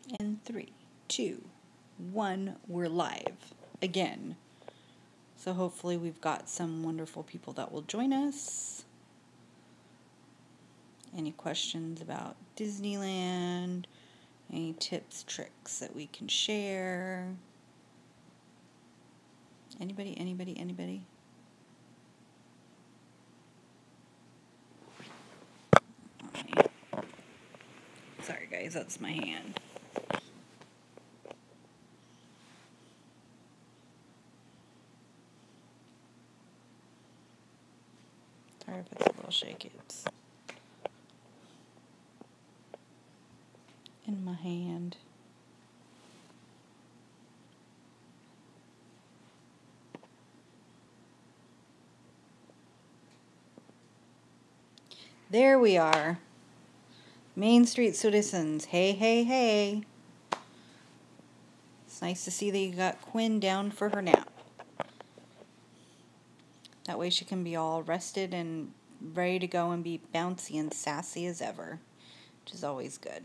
In 3, 2, 1, we're live again. So hopefully we've got some wonderful people that will join us. Any questions about Disneyland? Any tips, tricks that we can share? Anybody? Alright. Sorry guys, that's my hand. Sorry if it's a little shaky. It's in my hand. There we are. Main Street citizens. Hey, hey, hey. It's nice to see that you got Quinn down for her nap. That way she can be all rested and ready to go and be bouncy and sassy as ever, which is always good.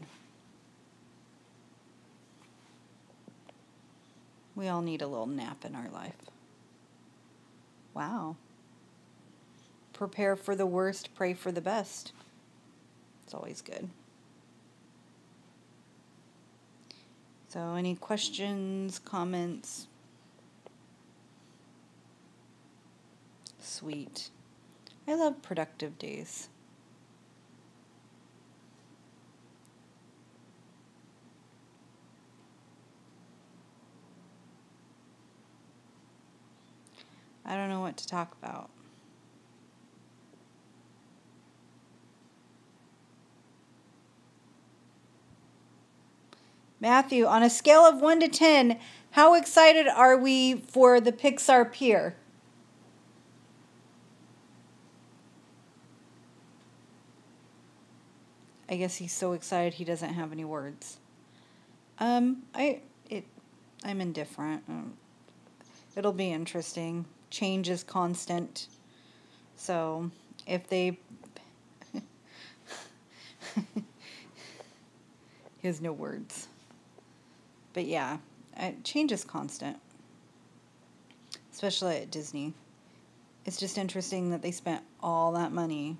We all need a little nap in our life. Wow. Prepare for the worst, pray for the best. It's always good. So any questions, comments? Sweet. I love productive days. I don't know what to talk about. Matthew, on a scale of 1 to 10, how excited are we for the Pixar Pier? I guess he's so excited he doesn't have any words. I'm indifferent. It'll be interesting. Change is constant. So if they he has no words. But yeah, change is constant. Especially at Disney. It's just interesting that they spent all that money,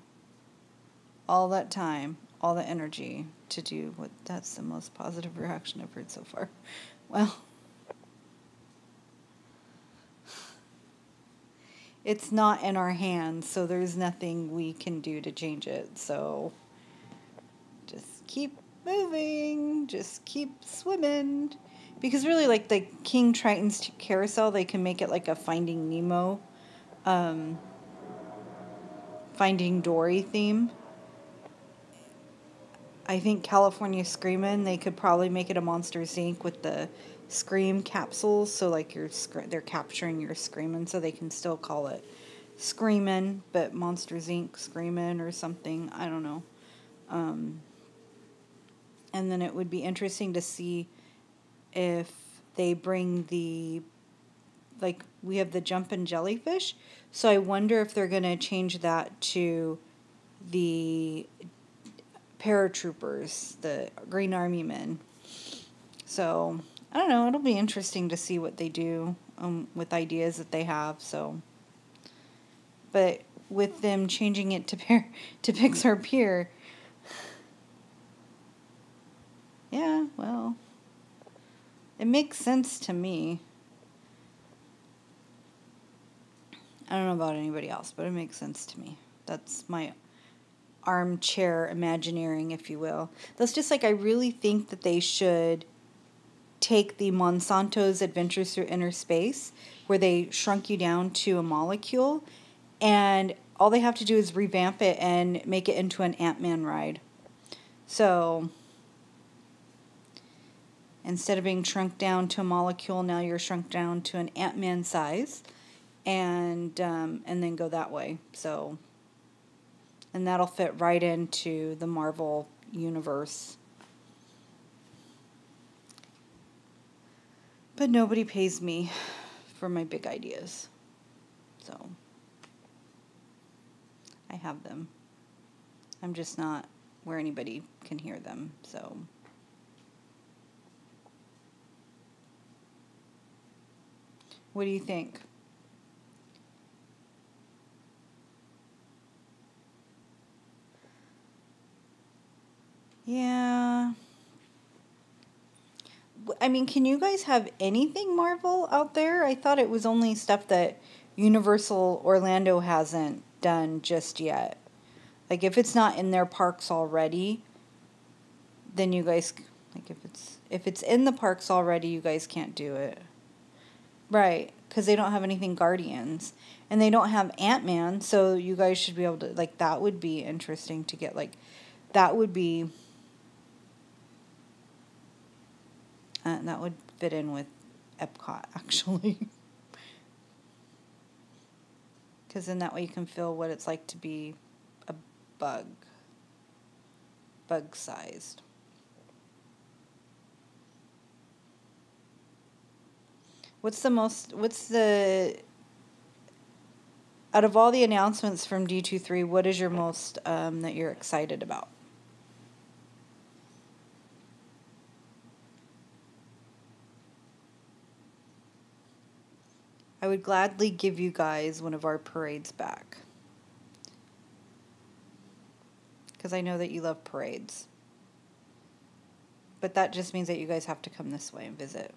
all that time, all the energy to do what. That's the most positive reaction I've heard so far. Well, it's not in our hands, so there's nothing we can do to change it. So just keep moving, just keep swimming. Because really, like the King Triton's carousel, they can make it like a Finding Nemo, Finding Dory theme. I think California Screamin', they could probably make it a Monsters Inc. with the Scream capsules, so like they're capturing your screamin', so they can still call it Screamin', but Monsters Inc. Screamin' or something. I don't know. And then it would be interesting to see if they bring like we have the jumpin' jellyfish, so I wonder if they're going to change that to the paratroopers, the Green Army men. So I don't know, it'll be interesting to see what they do with ideas that they have. So, but with them changing it to Pixar Pier, yeah, well, it makes sense to me. I don't know about anybody else, but it makes sense to me. That's my armchair imagineering, if you will. That's just like, I really think that they should take the Monsanto's Adventures Through Inner Space, where they shrunk you down to a molecule, and all they have to do is revamp it and make it into an Ant-Man ride. So instead of being shrunk down to a molecule, now you're shrunk down to an Ant-Man size, and then go that way. So, and that'll fit right into the Marvel universe. But nobody pays me for my big ideas. So I have them. I'm just not where anybody can hear them. So What do you think? Yeah. I mean, can you guys have anything Marvel out there? I thought it was only stuff that Universal Orlando hasn't done just yet. Like, if it's not in their parks already, then you guys, like, if it's in the parks already, you guys can't do it. Right, because they don't have anything Guardians. And they don't have Ant-Man, so you guys should be able to, like, that would be interesting to get, like, that would be, that would fit in with Epcot, actually. Because then that way you can feel what it's like to be a bug-sized. What's the, out of all the announcements from D23, what is your most, that you're excited about? I would gladly give you guys one of our parades back. Because I know that you love parades. But that just means that you guys have to come this way and visit.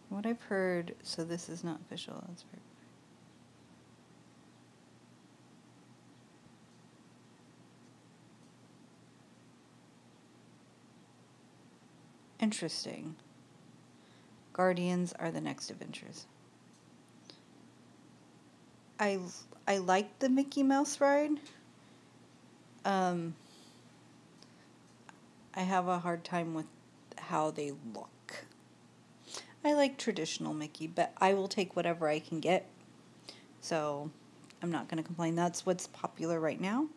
What I've heard, so this is not official. That's very interesting. Guardians are the next adventures. I like the Mickey Mouse ride. I have a hard time with how they look. I like traditional Mickey, but I will take whatever I can get. So I'm not going to complain. That's what's popular right now.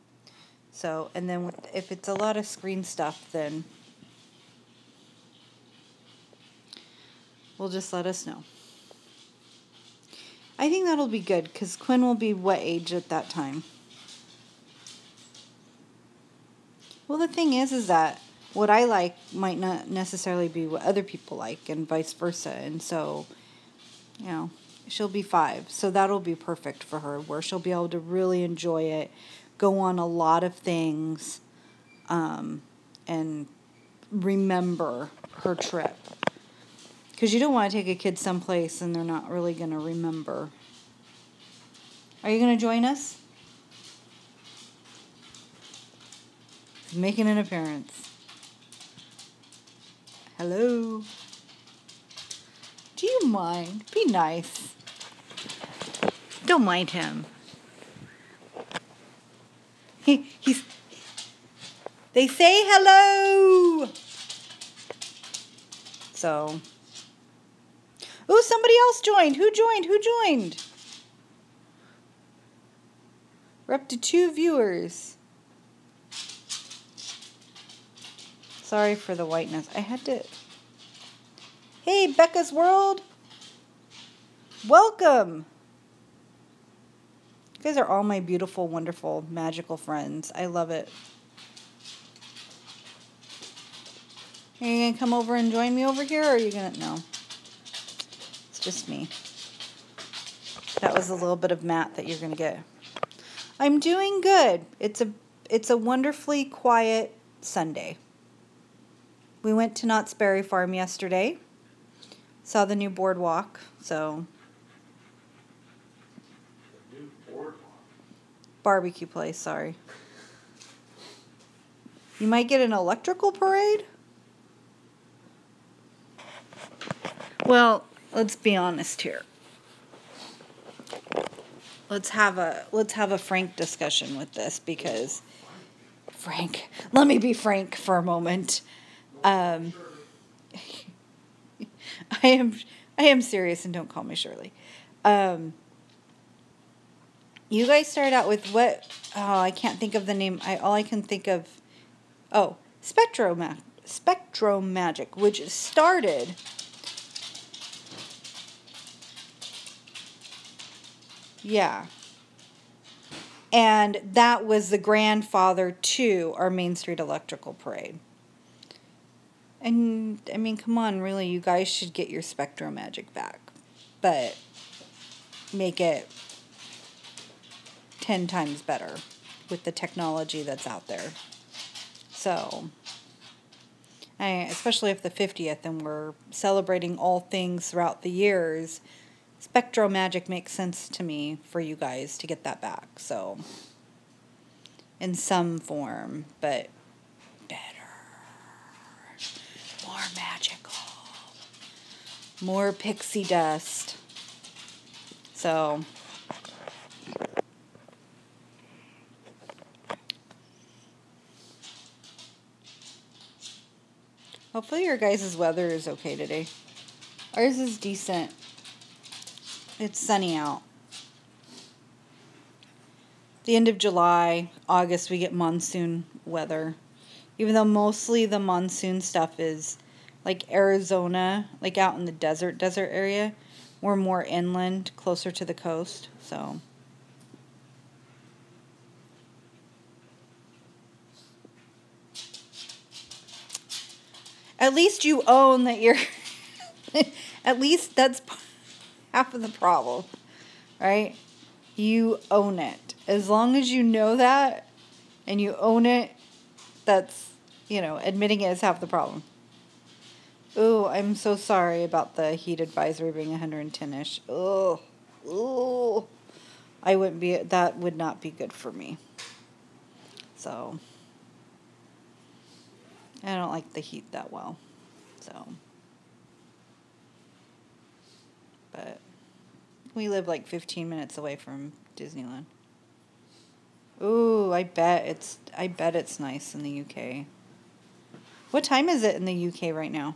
So, and then if it's a lot of screen stuff, then we'll just let us know. I think that'll be good because Quinn will be what age at that time? Well, the thing is that what I like might not necessarily be what other people like, and vice versa. And so, you know, she'll be 5. So that'll be perfect for her, where she'll be able to really enjoy it, go on a lot of things, and remember her trip. Because you don't want to take a kid someplace and they're not really going to remember. Are you going to join us? He's making an appearance. Hello. Do you mind? Be nice. Don't mind him. He's... They say hello! So... Ooh, somebody else joined. Who joined? Who joined? We're up to 2 viewers. Sorry for the whiteness. I had to... Hey, Becca's World. Welcome. You guys are all my beautiful, wonderful, magical friends. I love it. Are you going to come over and join me over here, or are you going to... No. Just me. That was a little bit of Matt that you're going to get. I'm doing good. It's a wonderfully quiet Sunday. We went to Knott's Berry Farm yesterday. Saw the new boardwalk, so New boardwalk. Barbecue place, sorry. You might get an electrical parade? Well, let's be honest here. Let's have a frank discussion with this, because Frank, let me be frank for a moment. I am serious, and don't call me Shirley. You guys started out with what? Oh, I can't think of the name. All I can think of. Oh, Spectro Magic, which started. Yeah. And that was the grandfather to our Main Street Electrical Parade. And, I mean, come on, really, you guys should get your Spectro Magic back. but make it 10 times better with the technology that's out there. So, especially if the 50th and we're celebrating all things throughout the years, Spectro Magic makes sense to me for you guys to get that back. So, in some form, but better, more magical, more pixie dust. So, hopefully your guys' weather is okay today. Ours is decent. It's sunny out. The end of July, August, we get monsoon weather. Even though mostly the monsoon stuff is like Arizona, like out in the desert area. We're more inland, closer to the coast, so. At least you own that you're, at least that's half of the problem, right? You own it. As long as you know that and you own it, that's, admitting it is half the problem. Ooh, I'm so sorry about the heat advisory being 110-ish. Ooh. That would not be good for me. So, I don't like the heat that well. So, but we live like 15 minutes away from Disneyland. Ooh, I bet it's nice in the UK. What time is it in the UK right now?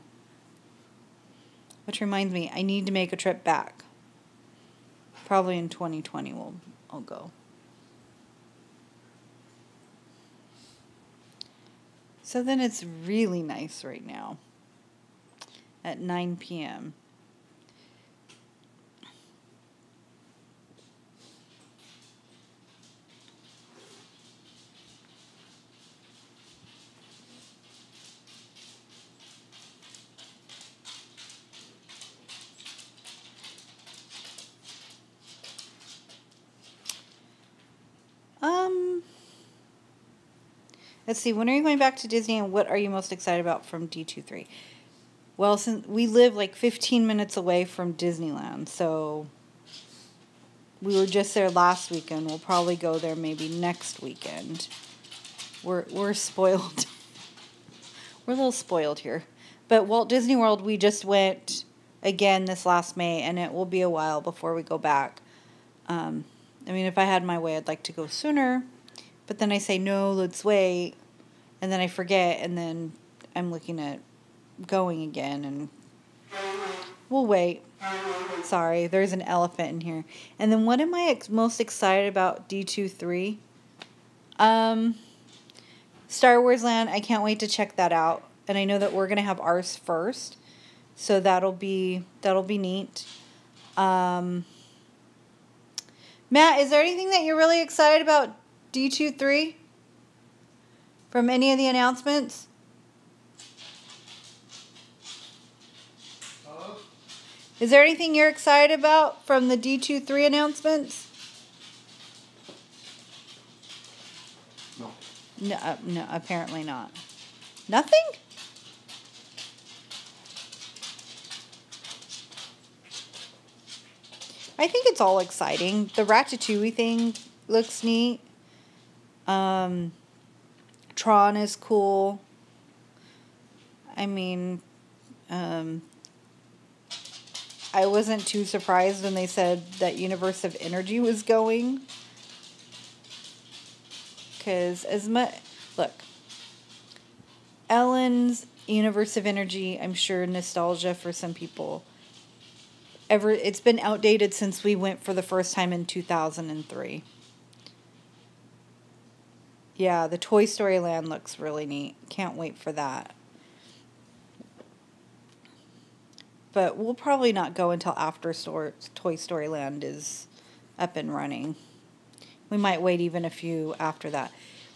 Which reminds me, I need to make a trip back. Probably in 2020 I'll go. So then it's really nice right now at 9 p.m. Let's see, when are you going back to Disney and what are you most excited about from D23? Well, since we live like 15 minutes away from Disneyland, so we were just there last weekend. We'll probably go there maybe next weekend. We're spoiled. We're a little spoiled here. But Walt Disney World, we just went again this last May, and it will be a while before we go back. If I had my way, I'd like to go sooner. But then I say, no, let's wait. And then I forget, and then I'm looking at going again, and we'll wait. Sorry, there's an elephant in here. And then what am I most excited about D23? Star Wars Land, I can't wait to check that out. And I know that we're going to have ours first. So that'll be neat. Matt, is there anything that you're really excited about D23 from any of the announcements? Is there anything you're excited about from the D23 announcements? No, apparently not. Nothing? I think it's all exciting. The Ratatouille thing looks neat. Tron is cool. I wasn't too surprised when they said that Universe of Energy was going. Because look, Ellen's Universe of Energy, I'm sure nostalgia for some people. It's been outdated since we went for the first time in 2003. Yeah, the Toy Story Land looks really neat. Can't wait for that. But we'll probably not go until after Toy Story Land is up and running. We might wait even a few after that.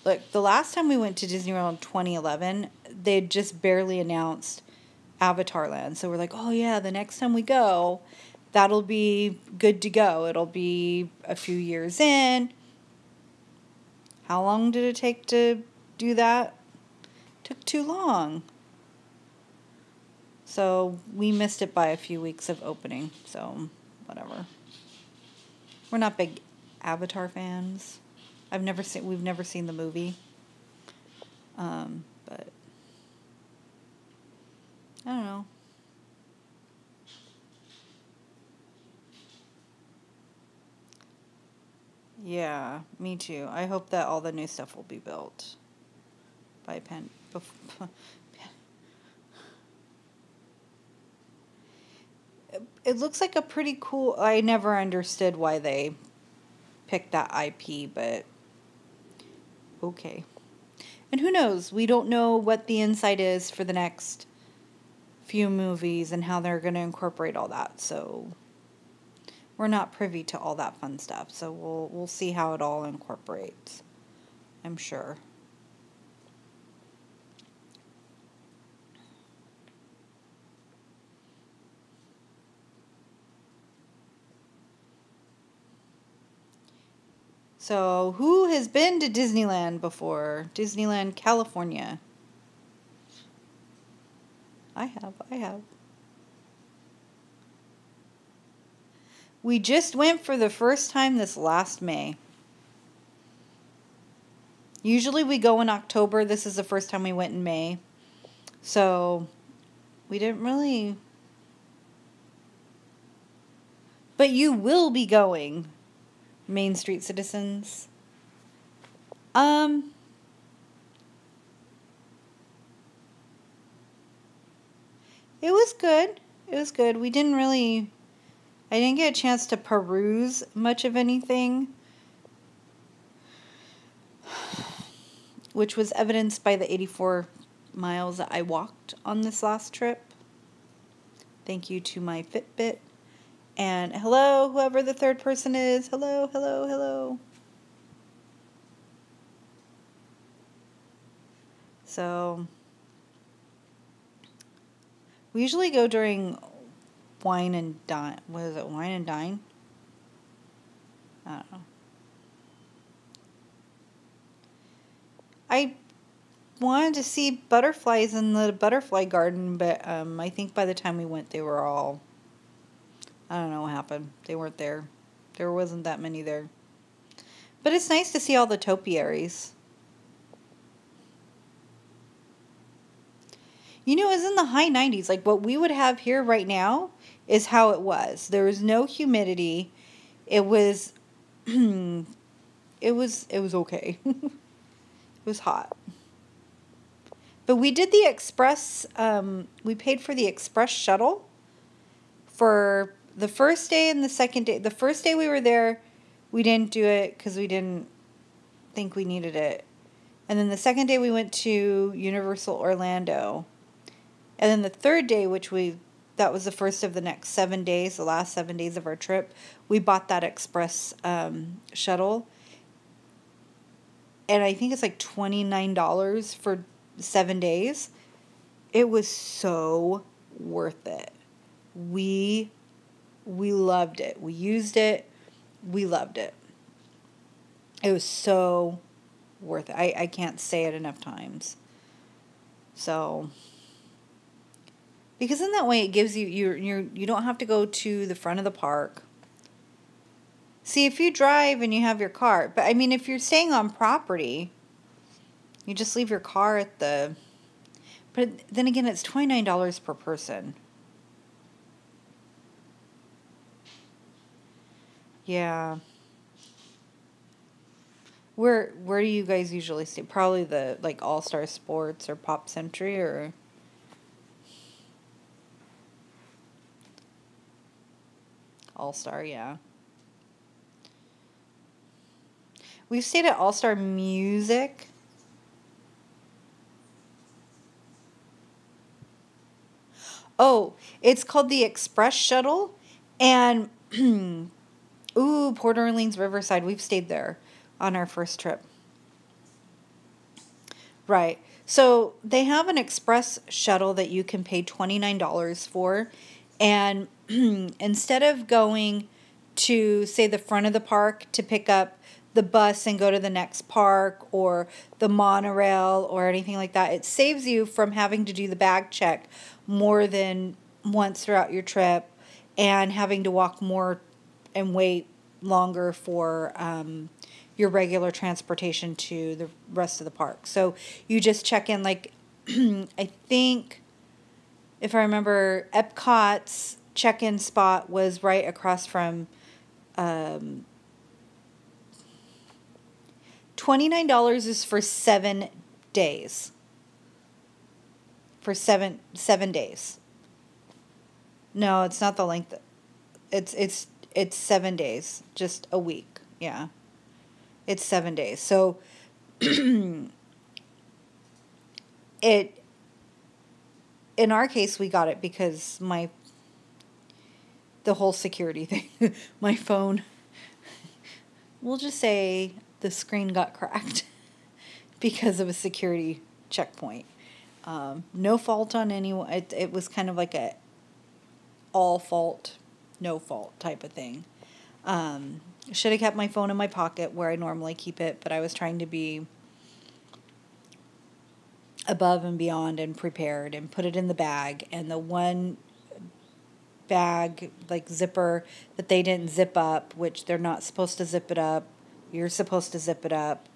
Look, the last time we went to Disney World in 2011, they'd just barely announced Avatar Land. So we're like, oh yeah, the next time we go, that'll be good to go. It'll be a few years in. How long did it take to do that? Took too long. So we missed it by a few weeks of opening. So whatever. We're not big Avatar fans. We've never seen the movie. But I don't know. Yeah, me too. I hope that all the new stuff will be built by It looks like a pretty cool. I never understood why they picked that IP, but okay. And who knows? We don't know what the insight is for the next few movies and how they're going to incorporate all that. So we're not privy to all that fun stuff. So we'll see how it all incorporates, I'm sure. So, who has been to Disneyland before? Disneyland, California. I have. We just went for the first time this last May. Usually we go in October. This is the first time we went in May. So, we didn't really... But you will be going, Main Street citizens. It was good. It was good. I didn't get a chance to peruse much of anything, which was evidenced by the 84 miles that I walked on this last trip. Thank you to my Fitbit. And hello, whoever the third person is. Hello, hello, hello. So, we usually go during wine and dine. What is it? Wine and dine? I don't know. I wanted to see butterflies in the butterfly garden, but I think by the time we went, they were all... I don't know what happened. They weren't there. There wasn't that many there. But it's nice to see all the topiaries. You know, it was in the high 90s. Like, what we would have here right now is how it was. There was no humidity. It was... it was okay. It was hot. But we did the express... we paid for the express shuttle for... the first day and the second day. The first day we were there, we didn't do it because we didn't think we needed it. And then the second day we went to Universal Orlando. And then the third day, that was the first of the next 7 days, the last 7 days of our trip, we bought that express shuttle. And I think it's like $29 for 7 days. It was so worth it. We loved it. We used it. We loved it. It was so worth it. I can't say it enough times. So, because in that way it gives you don't have to go to the front of the park. See, if you drive and you have your car, but I mean, if you're staying on property, you just leave your car at the... But then again, it's $29 per person. Yeah. Where do you guys usually stay? Probably the like All Star Sports or Pop Century or All Star, yeah. We've stayed at All Star Music. Oh, it's called the Express Shuttle, and ooh, Port Orleans Riverside. We've stayed there on our first trip. Right. So they have an express shuttle that you can pay $29 for, And instead of going to, say, the front of the park to pick up the bus and go to the next park, or the monorail or anything like that, it saves you from having to do the bag check more than once throughout your trip, and having to walk more and wait longer for your regular transportation to the rest of the park. So you just check in, like, I think, if I remember, Epcot's check-in spot was right across from $29 is for 7 days. For seven days. No, it's not the length. It's 7 days, just a week. Yeah, it's 7 days. So it, in our case, we got it because the whole security thing, my phone, we'll just say the screen got cracked because of a security checkpoint. No fault on anyone. It was kind of like a all fault, no fault type of thing. Should have kept my phone in my pocket where I normally keep it, but I was trying to be above and beyond and prepared, and put it in the bag. And the one bag, like, zipper that they didn't zip up, which they're not supposed to zip it up, you're supposed to zip it up,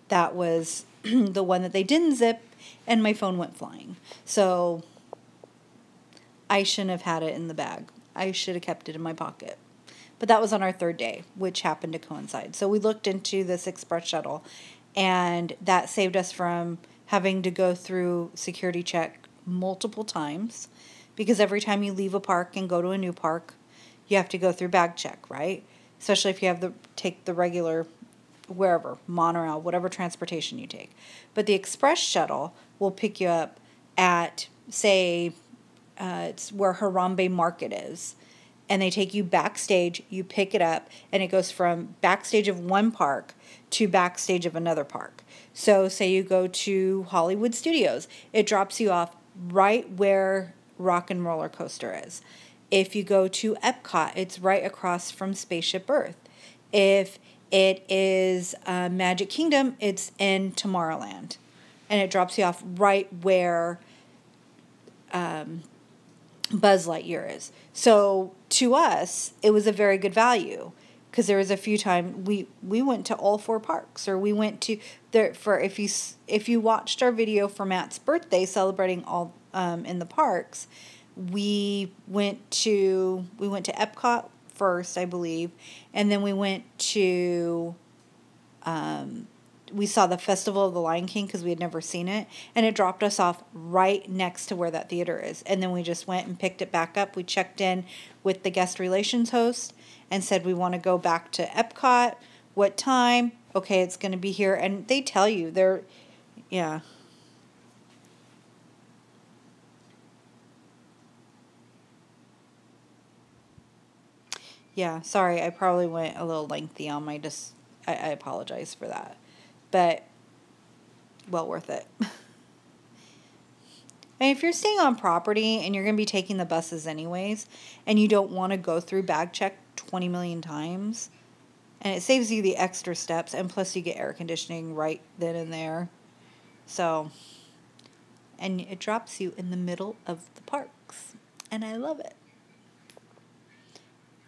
that was the one that they didn't zip, and my phone went flying. So I shouldn't have had it in the bag. I should have kept it in my pocket. But that was on our 3rd day, which happened to coincide. So we looked into this express shuttle, and that saved us from having to go through security check multiple times, because every time you leave a park and go to a new park, you have to go through bag check, right? Especially if you have take the regular, wherever, monorail, whatever transportation you take. But the express shuttle will pick you up at, say, it's where Harambe Market is, and they take you backstage, you pick it up, and it goes from backstage of one park to backstage of another park. So say you go to Hollywood Studios, it drops you off right where Rock and Roller Coaster is. If you go to Epcot, it's right across from Spaceship Earth. If it is Magic Kingdom, it's in Tomorrowland, and it drops you off right where Buzz Lightyear is. So to us, it was a very good value, because there was a few times we went to all 4 parks, or we went to there for, if you watched our video for Matt's birthday celebrating all in the parks, we went to Epcot first, I believe, and then we went to we saw the Festival of the Lion King because we had never seen it, and it dropped us off right next to where that theater is. And then we just went and picked it back up. We checked in with the guest relations host and said we want to go back to Epcot. What time? Okay, it's going to be here. And they tell you, yeah. Yeah, sorry, I probably went a little lengthy on my I apologize for that. But, well worth it. And if you're staying on property and you're going to be taking the buses anyways, and you don't want to go through bag check 20 million times, and it saves you the extra steps, and plus you get air conditioning right then and there. So, and it drops you in the middle of the parks, and I love it.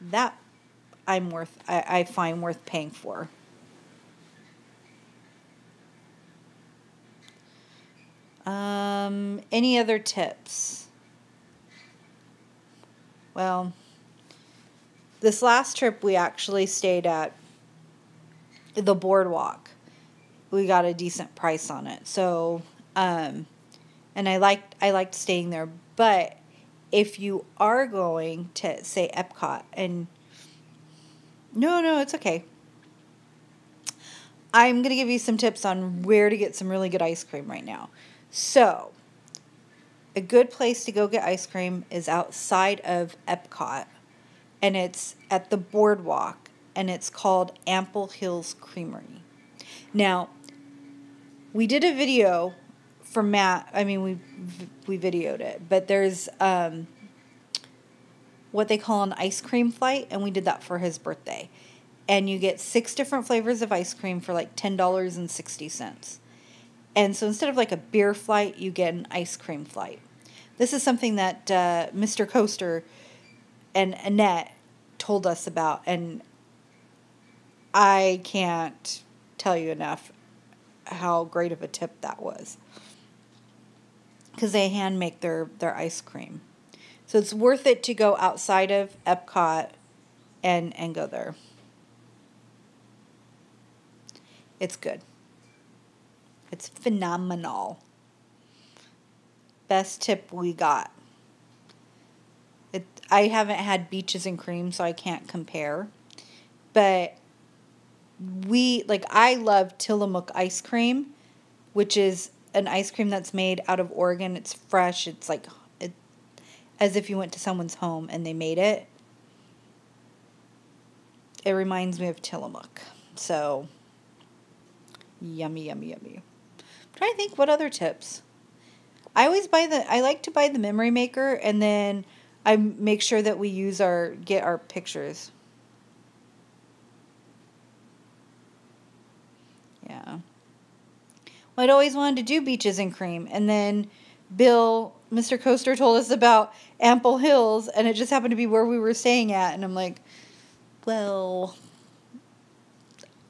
That I find worth paying for. Any other tips? Well, this last trip we actually stayed at the boardwalk. We got a decent price on it. So, and I liked staying there. But if you are going to, say, Epcot, and no, it's okay. I'm going to give you some tips on where to get some really good ice cream right now. So, a good place to go get ice cream is outside of Epcot, and it's at the boardwalk, and it's called Ample Hills Creamery. Now, we did a video for Matt. I mean, we videoed it, but there's what they call an ice cream flight, and we did that for his birthday. And you get 6 different flavors of ice cream for like $10.60. And so instead of like a beer flight, you get an ice cream flight. This is something that Mr. Coaster and Annette told us about, and I can't tell you enough how great of a tip that was. Because they hand make their ice cream. So it's worth it to go outside of Epcot and go there. It's good. It's phenomenal. Best tip we got. I haven't had beaches and cream, so I can't compare. But I love Tillamook ice cream, which is an ice cream that's made out of Oregon. It's fresh. It's like as if you went to someone's home and they made it. It reminds me of Tillamook. So, yummy, yummy, yummy. I'm trying to think what other tips. I like to buy the memory maker, and then I make sure that we get our pictures. Yeah. Well, I'd always wanted to do beaches and cream, and then Mr. Coaster told us about Ample Hills, and it just happened to be where we were staying at, and I'm like, well,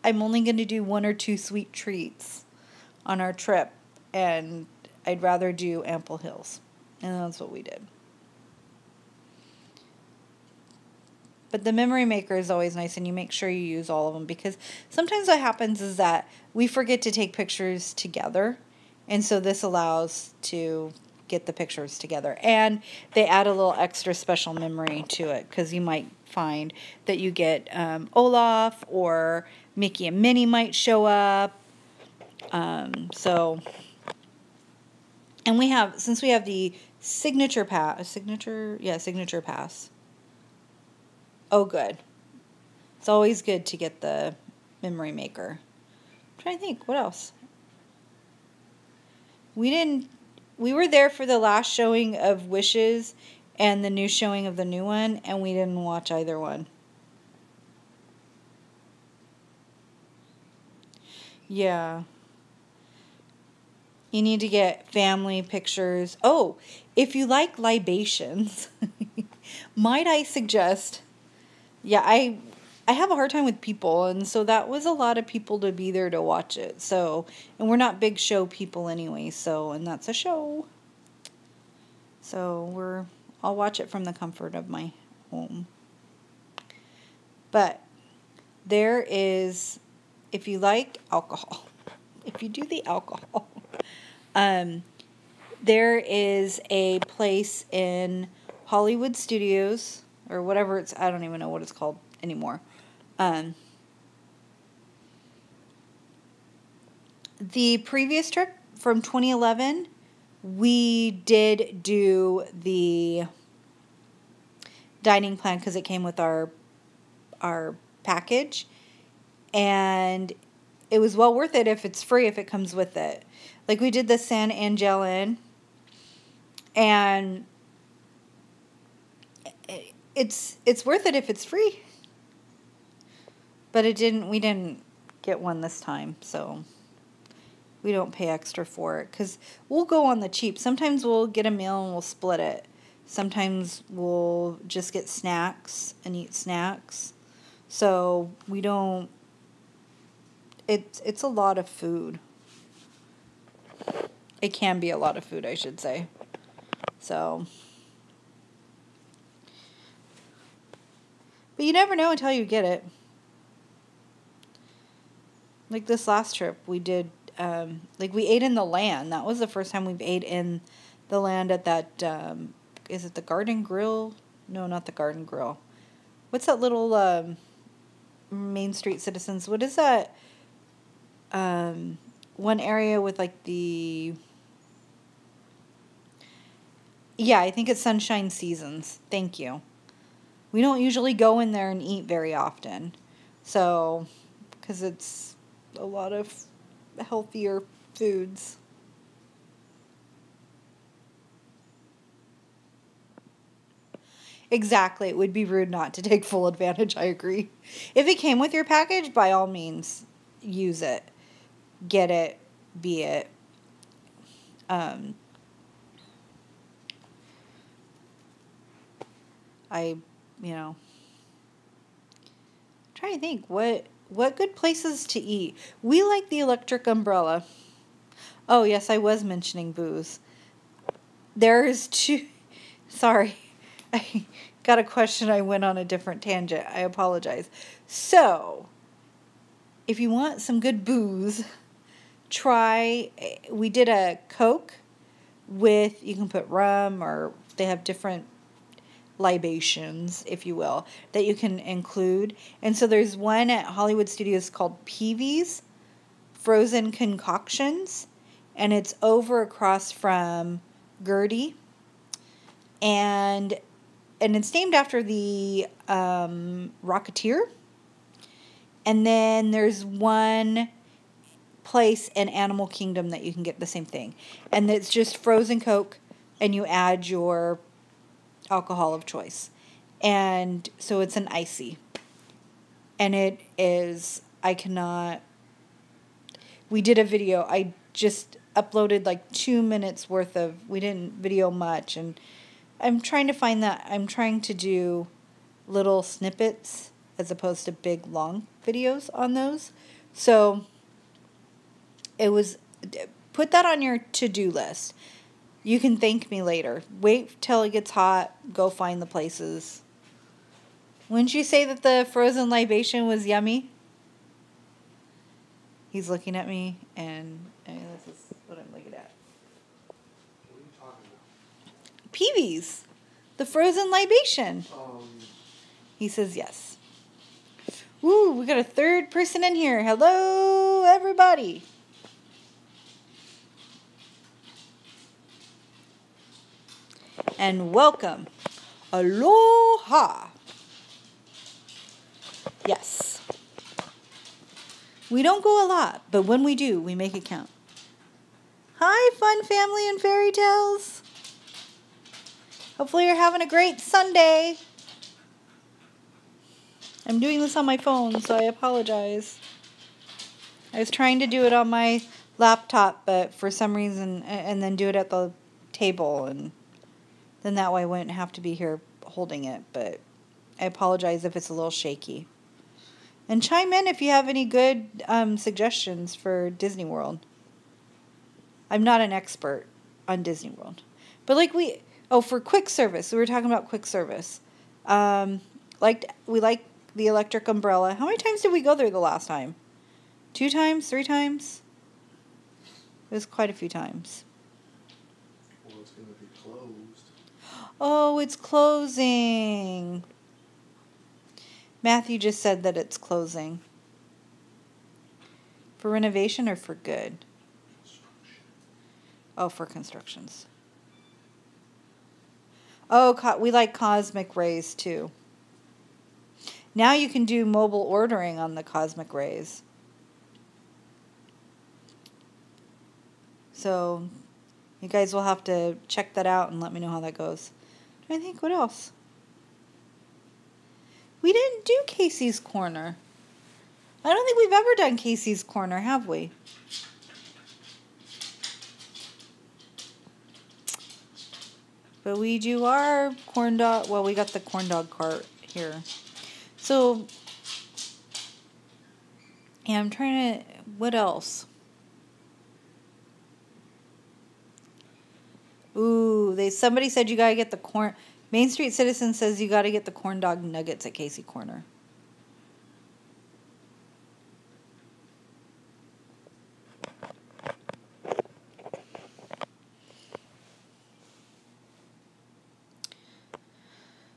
I'm only going to do 1 or 2 sweet treats on our trip, and I'd rather do Ample Hills. And that's what we did. But the memory maker is always nice, and you make sure you use all of them, because sometimes what happens is that we forget to take pictures together, and so this allows to get the pictures together. And they add a little extra special memory to it, because you might find that you get Olaf or Mickey and Minnie might show up. And since we have the signature pass. Oh, good. It's always good to get the memory maker. I'm trying to think, what else? We were there for the last showing of Wishes and the new showing of the new one, and we didn't watch either one. Yeah. You need to get family pictures. Oh, if you like libations, might I suggest, I have a hard time with people, and so that was a lot of people to be there to watch it. So, and we're not big show people anyway, and that's a show. So I'll watch it from the comfort of my home. But there is, if you like alcohol, if you do the alcohol, there is a place in Hollywood Studios, or whatever I don't even know what it's called anymore. The previous trip from 2011, we did do the dining plan because it came with our package, and it was well worth it if it's free, if it comes with it. Like, we did the San Angel Inn, and it's worth it if it's free. But we didn't get one this time, so we don't pay extra for it, because we'll go on the cheap. Sometimes we'll get a meal and we'll split it. Sometimes we'll just get snacks and eat snacks. So we don't, it's a lot of food. It can be a lot of food, I should say. So, but you never know until you get it. Like this last trip, we did, we ate in the Land. That was the first time we've ate in the Land at that, is it the Garden Grill? No, not the Garden Grill. What's that little, Main Street Citizens? What is that, one area with like I think it's Sunshine Seasons. Thank you. We don't usually go in there and eat very often. So, because it's a lot of healthier foods. Exactly. It would be rude not to take full advantage. I agree. If it came with your package, by all means, use it. Get it. Be it. Um, I, you know, trying to think what good places to eat. We like the Electric Umbrella. Oh, yes, I was mentioning booze. There's two. Sorry. I got a question. I went on a different tangent. I apologize. So, if you want some good booze, try. We did a Coke with, you can put rum, or they have different libations, if you will, that you can include. And so there's one at Hollywood Studios called Peavy's Frozen Concoctions, and it's over across from Gertie, and it's named after the Rocketeer. And then there's one place in Animal Kingdom that you can get the same thing, and it's just frozen Coke, and you add your alcohol of choice, and so it's an icy, and it is, I cannot, we did a video, I just uploaded like 2 minutes worth of, we didn't video much, and I'm trying to find that, I'm trying to do little snippets as opposed to big long videos on those, so it was, put that on your to-do list. You can thank me later. Wait till it gets hot. Go find the places. Wouldn't you say that the frozen libation was yummy? He's looking at me, and this is what I'm looking at. What are you talking about? Peavy's. The frozen libation. He says yes. Woo, we got a third person in here. Hello, everybody. And welcome. Aloha. Yes. We don't go a lot, but when we do, we make it count. Hi, fun family and fairy tales. Hopefully you're having a great Sunday. I'm doing this on my phone, so I apologize. I was trying to do it on my laptop, but for some reason, and then do it at the table, and then that way I wouldn't have to be here holding it, but I apologize if it's a little shaky. And chime in if you have any good suggestions for Disney World. I'm not an expert on Disney World. But like for quick service, we were talking about quick service. We like the Electric Umbrella. How many times did we go there the last time? 2 times? 3 times? It was quite a few times. Well, it's going to be closed. Oh, it's closing. Matthew just said that it's closing. For renovation or for good? Construction. Oh, for constructions. Oh, we like Cosmic Rays too. Now you can do mobile ordering on the Cosmic Rays. So you guys will have to check that out and let me know how that goes. I think, what else? We didn't do Casey's Corner. I don't think we've ever done Casey's Corner, have we? But we do our corn dog, well, we got the corn dog cart here. So, yeah, I'm trying to, what else? Ooh, somebody said you gotta get the corn, Main Street Citizen says you gotta get the corn dog nuggets at Casey Corner.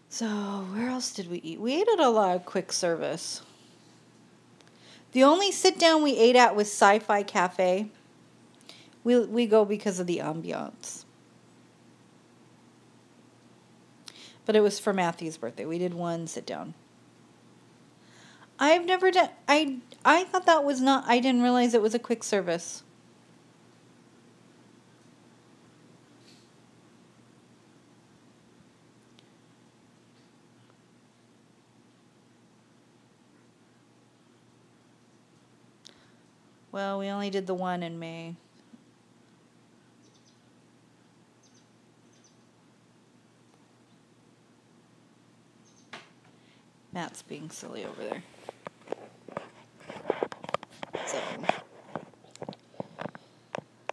So, where else did we eat? We ate at a lot of quick service. The only sit down we ate at was Sci-Fi Cafe. We go because of the ambiance. But it was for Matthew's birthday. We did one sit down. I've never done, I thought that was not, I didn't realize it was a quick service. Well, we only did the one in May. Matt's being silly over there. So,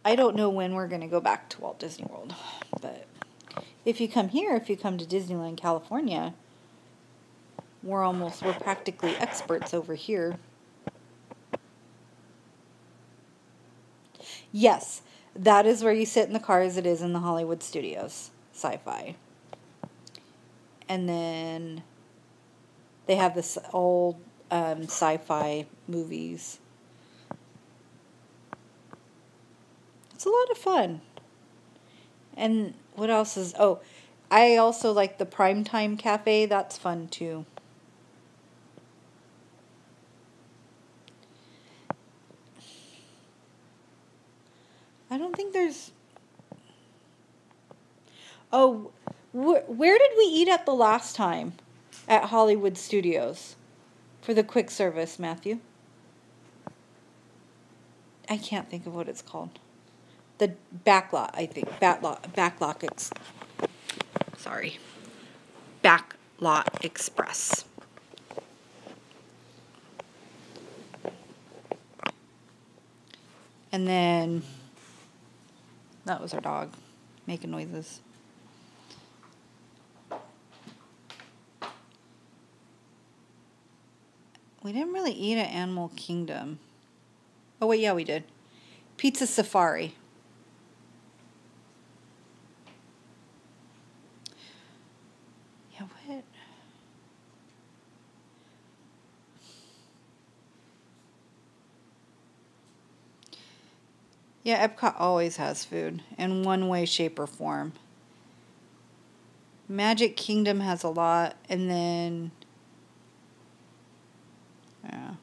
I don't know when we're going to go back to Walt Disney World, but if you come here, if you come to Disneyland, California, we're practically experts over here. Yes, that is where you sit in the car as it is in the Hollywood Studios, sci-fi. And then they have this old sci-fi movies. It's a lot of fun. And what else is... Oh, I also like the Primetime Cafe. That's fun, too. I don't think there's... Oh, where did we eat at the last time? At Hollywood Studios. For the quick service, Matthew. I can't think of what it's called. The Backlot, I think. Sorry. Backlot Express. And then... That was our dog making noises. We didn't really eat at Animal Kingdom. Oh, wait, yeah, we did. Pizza Safari. Yeah, what? Yeah, Epcot always has food in one way, shape, or form. Magic Kingdom has a lot, and then... Yeah.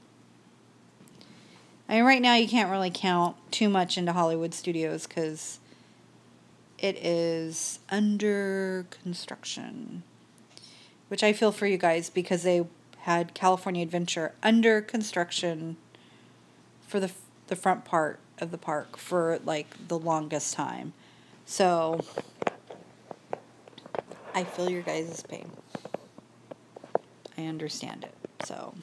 I mean, right now you can't really count too much into Hollywood Studios because it is under construction. Which I feel for you guys because they had California Adventure under construction for the front part of the park for like the longest time. So I feel your guys' pain. I understand it. So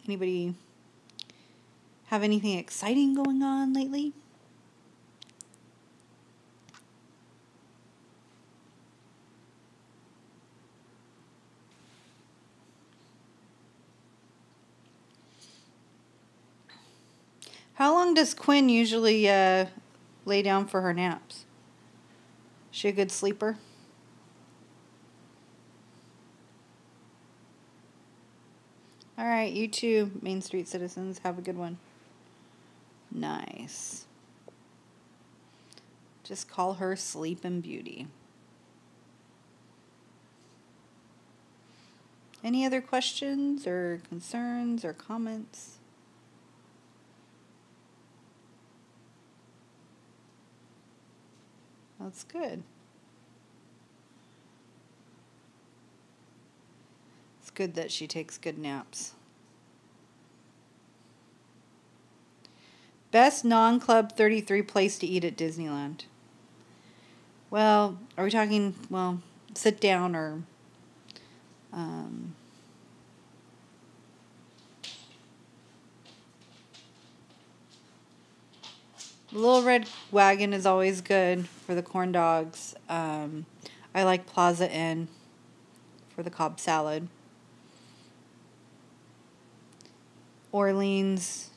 anybody have anything exciting going on lately? How long does Quinn usually lay down for her naps? Is she a good sleeper? All right, you too, Main Street citizens. Have a good one. Nice. Just call her Sleeping Beauty. Any other questions or concerns or comments? That's good. It's good that she takes good naps. Best non-Club 33 place to eat at Disneyland. Well, are we talking, well, sit down or... Little Red Wagon is always good for the corn dogs. I like Plaza Inn for the Cobb salad. Orleans.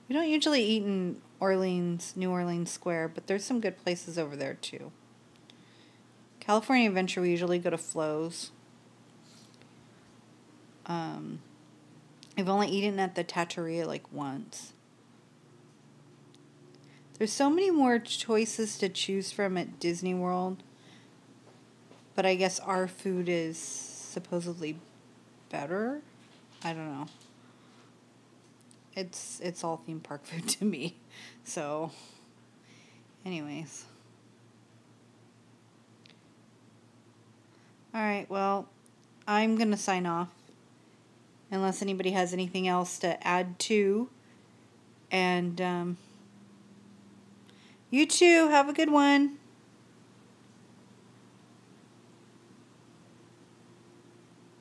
We don't usually eat in Orleans, New Orleans Square, but there's some good places over there too. California Adventure, we usually go to Flo's. I've only eaten at the Tatteria like once. There's so many more choices to choose from at Disney World, but I guess our food is supposedly better. I don't know. It's all theme park food to me. So, anyways. All right, well, I'm going to sign off unless anybody has anything else to add to. And you too, have a good one.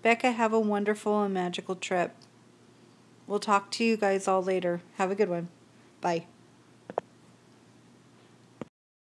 Becca, have a wonderful and magical trip. We'll talk to you guys all later. Have a good one. Bye.